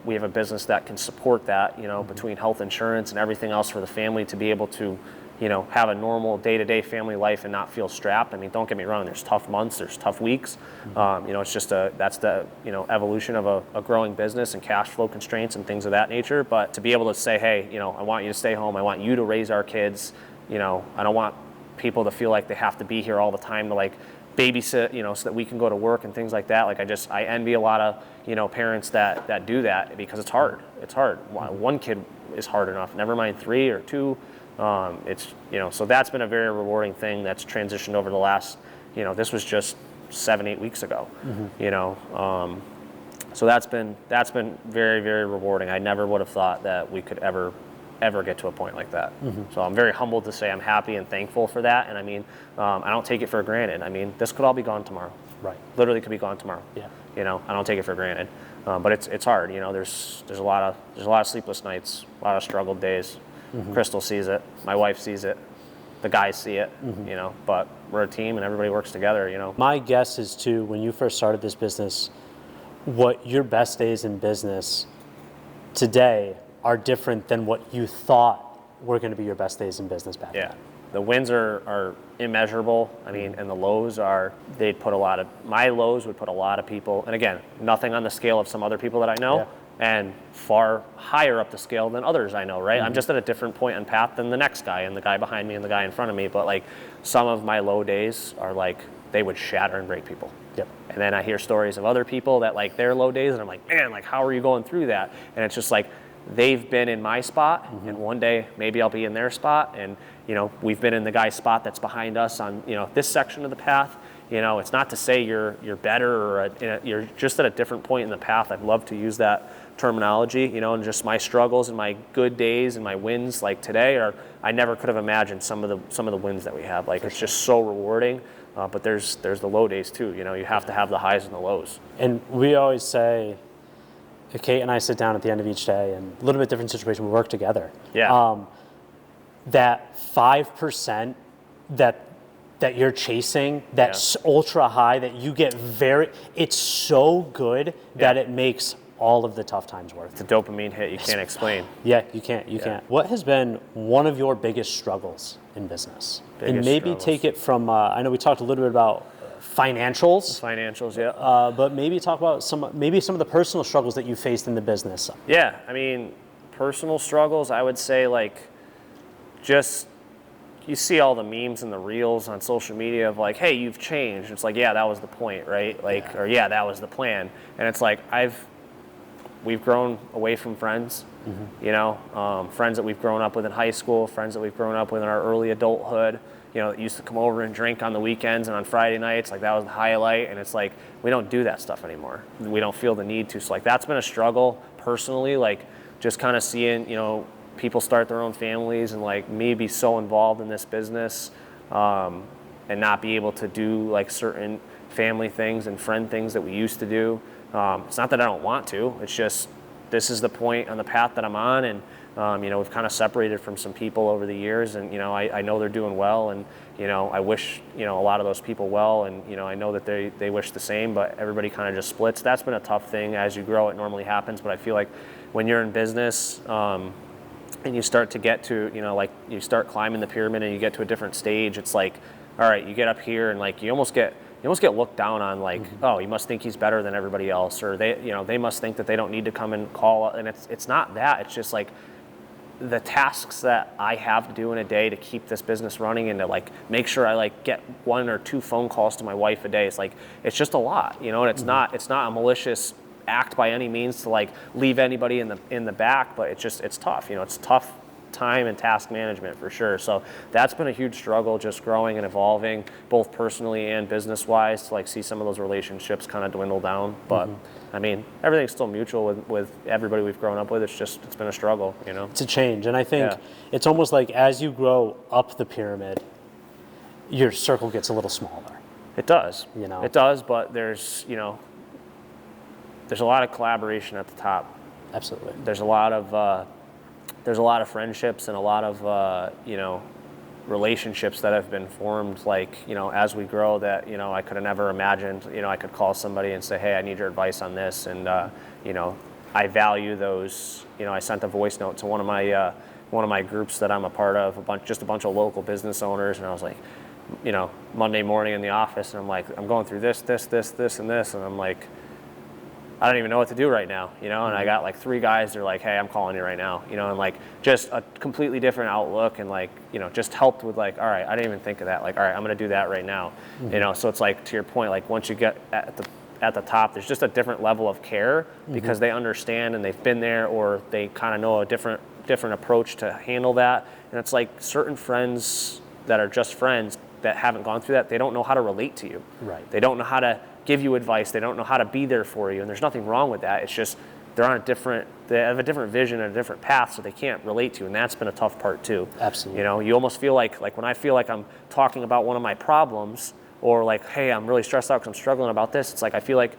we have a business that can support that, between health insurance and everything else for the family to be able to, have a normal day-to-day family life and not feel strapped. Don't get me wrong, there's tough months, there's tough weeks. It's just that's the, evolution of a growing business and cash flow constraints and things of that nature. But to be able to say, hey, I want you to stay home, I want you to raise our kids, I don't want people to feel like they have to be here all the time to like babysit, so that we can go to work and things like that. Like I envy a lot of, parents that do that, because it's hard. It's hard. One kid is hard enough, never mind 3 or 2. So that's been a very rewarding thing that's transitioned over the last, this was just 7-8 weeks ago, so that's been very, very rewarding. I never would have thought that we could ever get to a point like that. So I'm very humbled to say I'm happy and thankful for that. And I don't take it for granted. This could all be gone tomorrow. Right. Literally could be gone tomorrow. Yeah. I don't take it for granted. But it's hard. There's a lot of sleepless nights, a lot of struggled days. Crystal sees it. My wife sees it. The guys see it. But we're a team and everybody works together. My guess is too, when you first started this business, what your best days in business today are different than what you thought were going to be your best days in business back then. The wins are immeasurable. And the lows my lows would put a lot of people, and again, nothing on the scale of some other people that I know, and far higher up the scale than others I know, right? I'm just at a different point on path than the next guy, and the guy behind me and the guy in front of me, but like some of my low days are like, they would shatter and break people. And then I hear stories of other people that like their low days, and I'm like, man, like how are you going through that? And it's just like, they've been in my spot, and one day maybe I'll be in their spot, and we've been in the guy's spot that's behind us on this section of the path. It's not to say you're better or you're just at a different point in the path. I'd love to use that terminology, and just my struggles and my good days and my wins like today I never could have imagined some of the wins that we have. Like it's just so rewarding. But there's the low days too. You have to have the highs and the lows. And we always say, Kate and I sit down at the end of each day, and a little bit different situation, we work together. That 5% that you're chasing, that's ultra high, that you get it's so good that it makes all of the tough times worth. It's a dopamine hit you can't explain. You can't. What has been one of your biggest struggles in business? And maybe take it from, I know we talked a little bit about financials. But maybe talk about some of the personal struggles that you faced in the business. Personal struggles, I would say, like, just you see all the memes and the reels on social media of like, hey, you've changed. It's like, yeah, that was the point, right? Like, or yeah, that was the plan. And it's like, we've grown away from friends, friends that we've grown up with in high school, friends that we've grown up with in our early adulthood, that used to come over and drink on the weekends and on Friday nights. Like that was the highlight. And it's like, we don't do that stuff anymore. We don't feel the need to. So like, that's been a struggle personally, like just kind of seeing, people start their own families and like me be so involved in this business and not be able to do like certain family things and friend things that we used to do. It's not that I don't want to, it's just this is the point on the path that I'm on, and we've kind of separated from some people over the years, and I know they're doing well, and I wish a lot of those people well, and I know that they wish the same, but everybody kind of just splits. That's been a tough thing. As you grow, it normally happens, but I feel like when you're in business, and you start to get to, you start climbing the pyramid and you get to a different stage, it's like, all right, you get up here and like you almost get looked down on, like, oh, you must think he's better than everybody else, or they must think that they don't need to come and call, and it's not that. It's just like the tasks that I have to do in a day to keep this business running and to like make sure I like get 1 or 2 phone calls to my wife a day. It's just a lot, and it's not a malicious act by any means to like leave anybody in the back, but it's tough. It's tough time and task management for sure. So that's been a huge struggle, just growing and evolving both personally and business wise, to like see some of those relationships kind of dwindle down. But I mean, everything's still mutual with everybody we've grown up with. It's been a struggle, It's a change, and I think it's almost like as you grow up the pyramid, your circle gets a little smaller. It does. It does, but there's a lot of collaboration at the top. Absolutely. There's a lot of friendships and a lot of relationships that have been formed, like as we grow, that I could have never imagined. I could call somebody and say, hey, I need your advice on this, and I value those. I sent a voice note to one of my groups that I'm a part of, just a bunch of local business owners, and I was like, Monday morning in the office, and I'm like, I'm going through this, and this, and I'm like, I don't even know what to do right now, and I got like 3 guys, they're like, hey, I'm calling you right now, and like just a completely different outlook, and like, just helped with like, all right, I didn't even think of that, like, all right, I'm going to do that right now, so it's like, to your point, like once you get at the top, there's just a different level of care because they understand and they've been there, or they kind of know a different approach to handle that. And it's like certain friends that are just friends that haven't gone through that, they don't know how to relate to you. Right. They don't know how to give you advice. They don't know how to be there for you. And there's nothing wrong with that. It's just they have a different vision and a different path, so they can't relate to you. And that's been a tough part too. Absolutely. You almost feel like when I feel like I'm talking about one of my problems, or like, hey, I'm really stressed out because I'm struggling about this. It's like I feel like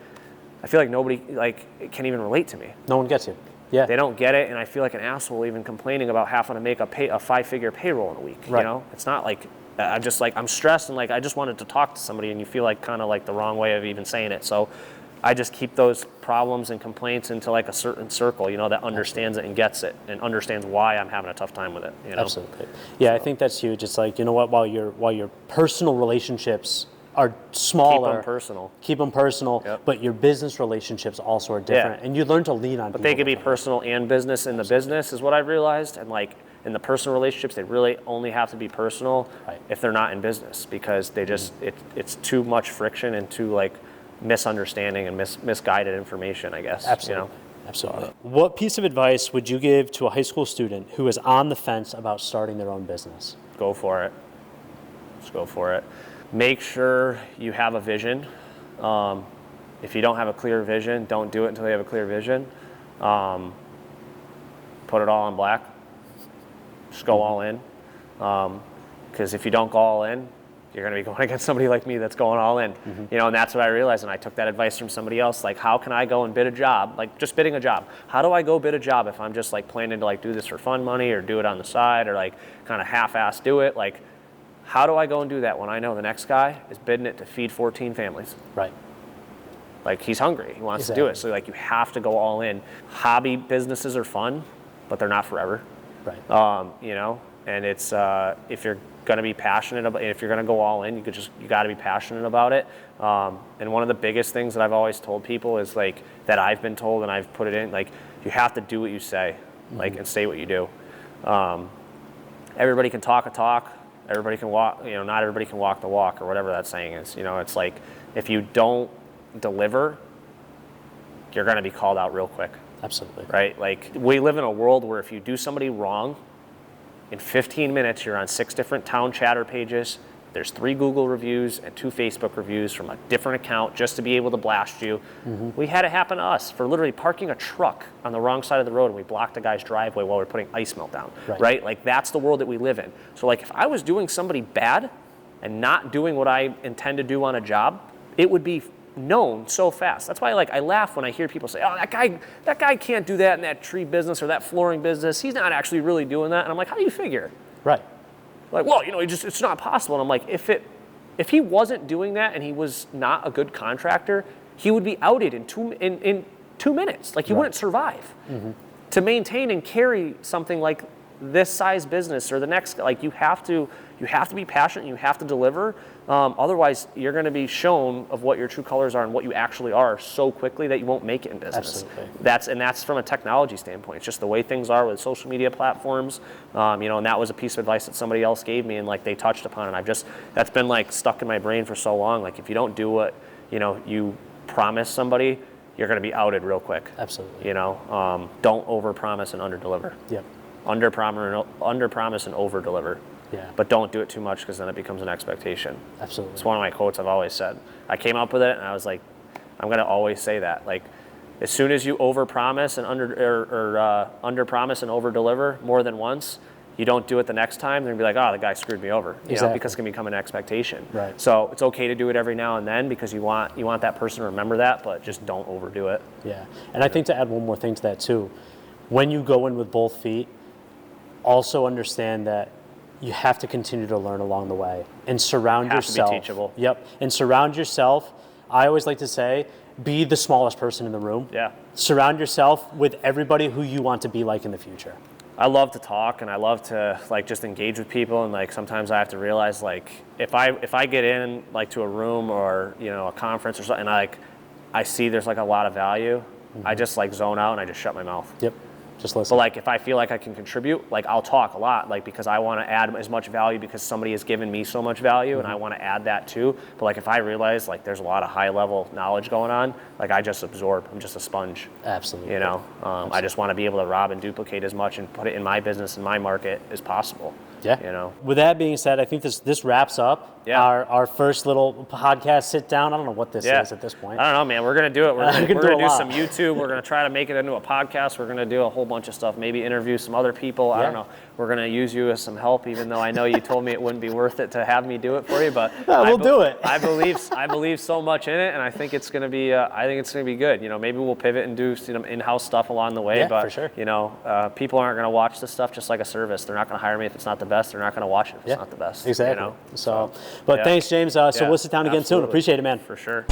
nobody like can even relate to me. No one gets you. Yeah. They don't get it, and I feel like an asshole even complaining about having to make a 5-figure payroll in a week. Right. It's not like I'm just like I'm stressed and like I just wanted to talk to somebody, and you feel like kind of like the wrong way of even saying it. So I just keep those problems and complaints into like a certain circle, that understands it and gets it and understands why I'm having a tough time with it. Absolutely. Yeah, so. I think that's huge. It's like, while your personal relationships are smaller, keep them personal, yep. But your business relationships also are different, and you learn to lean on. But they can be personal and business in the business, is what I've realized, and like in the personal relationships, they really only have to be personal if they're not in business, because they just it's too much friction and too like misunderstanding and misguided information, I guess. Absolutely. Absolutely. What piece of advice would you give to a high school student who is on the fence about starting their own business? Go for it. Just go for it. Make sure you have a vision. If you don't have a clear vision, don't do it until you have a clear vision. Put it all on black. Just go all in. Because if you don't go all in, you're going to be going against somebody like me that's going all in. And that's what I realized, and I took that advice from somebody else. Like, how can I go and bid a job? Like, just bidding a job. How do I go bid a job if I'm just like planning to like do this for fun money, or do it on the side, or like kind of half-ass do it? Like, how do I go and do that when I know the next guy is bidding it to feed 14 families? Right. Like, he's hungry. He wants to do it. So like, you have to go all in. Hobby businesses are fun, but they're not forever. Right. And it's if you're going to be passionate about, if you're going to go all in, you got to be passionate about it. And one of the biggest things that I've always told people is like, that I've been told and I've put it in, like, you have to do what you say, like, and say what you do. Everybody can talk a talk. Everybody can walk, not everybody can walk the walk, or whatever that saying is. It's like, if you don't deliver, you're going to be called out real quick. Absolutely. Right? Like, we live in a world where if you do somebody wrong, in 15 minutes, you're on 6 different town chatter pages. There's 3 Google reviews and 2 Facebook reviews from a different account just to be able to blast you. We had it happen to us for literally parking a truck on the wrong side of the road, and we blocked a guy's driveway while we we're putting ice melt down. Right? Like, that's the world that we live in. So like, if I was doing somebody bad and not doing what I intend to do on a job, it would be known so fast. That's why I laugh when I hear people say, oh, that guy can't do that in that tree business or that flooring business. He's not actually really doing that. And I'm like, how do you figure? Right. Like, well, it's not possible. And I'm like, if he wasn't doing that and he was not a good contractor, he would be outed in 2 minutes. Like, he wouldn't survive. Mm-hmm. To maintain and carry something like this size business or the next, like, you have to be passionate, you have to deliver. Otherwise, you're going to be shown of what your true colors are and what you actually are so quickly that you won't make it in business. Absolutely. That's from a technology standpoint. It's just the way things are with social media platforms. And that was a piece of advice that somebody else gave me, and like they touched upon it. That's been like stuck in my brain for so long. Like, if you don't do what you promise somebody, you're going to be outed real quick. Absolutely. Don't overpromise and underdeliver. Yep. Underpromise and overdeliver. Yeah. But don't do it too much, because then it becomes an expectation. Absolutely. It's one of my quotes I've always said. I came up with it and I was like, I'm going to always say that. Like, as soon as you overpromise and underpromise and overdeliver more than once, you don't do it the next time, they're going to be like, oh, the guy screwed me over. Exactly. Because it's going to become an expectation. Right. So it's okay to do it every now and then, because you want that person to remember that, but just don't overdo it. Yeah. And I think to add one more thing to that too, when you go in with both feet, also understand that you have to continue to learn along the way and surround yourself. To be teachable. Yep. And surround yourself. I always like to say, be the smallest person in the room. Yeah. Surround yourself with everybody who you want to be like in the future. I love to talk, and I love to just engage with people, and sometimes I have to realize, if I get in to a room or a conference or something, and I see there's a lot of value, mm-hmm. I just zone out and I just shut my mouth. Yep. Just listen. But if I feel like I can contribute, I'll talk a lot, because I want to add as much value, because somebody has given me so much value, mm-hmm. and I want to add that too. But if I realize there's a lot of high level knowledge going on, I just absorb. I'm just a sponge. Absolutely. Absolutely. I just want to be able to rob and duplicate as much and put it in my business and my market as possible. Yeah. With that being said, I think this wraps up our first little podcast sit down. I don't know what this is at this point. I don't know, man. We're gonna do it. We're gonna do some YouTube. We're gonna try to make it into a podcast. We're gonna do a whole bunch of stuff. Maybe interview some other people. Yeah. I don't know. We're gonna use you as some help, even though I know you told me it wouldn't be worth it to have me do it for you. But we'll do it. I believe so much in it, and I think it's gonna be. Good. Maybe we'll pivot and do some in-house stuff along the way. Yeah, but for sure. people aren't gonna watch this stuff just like a service. They're not gonna hire me if it's not the best. They're not gonna watch it if it's not the best. Exactly. But thanks, James. So we'll sit down again soon. Appreciate it, man. For sure.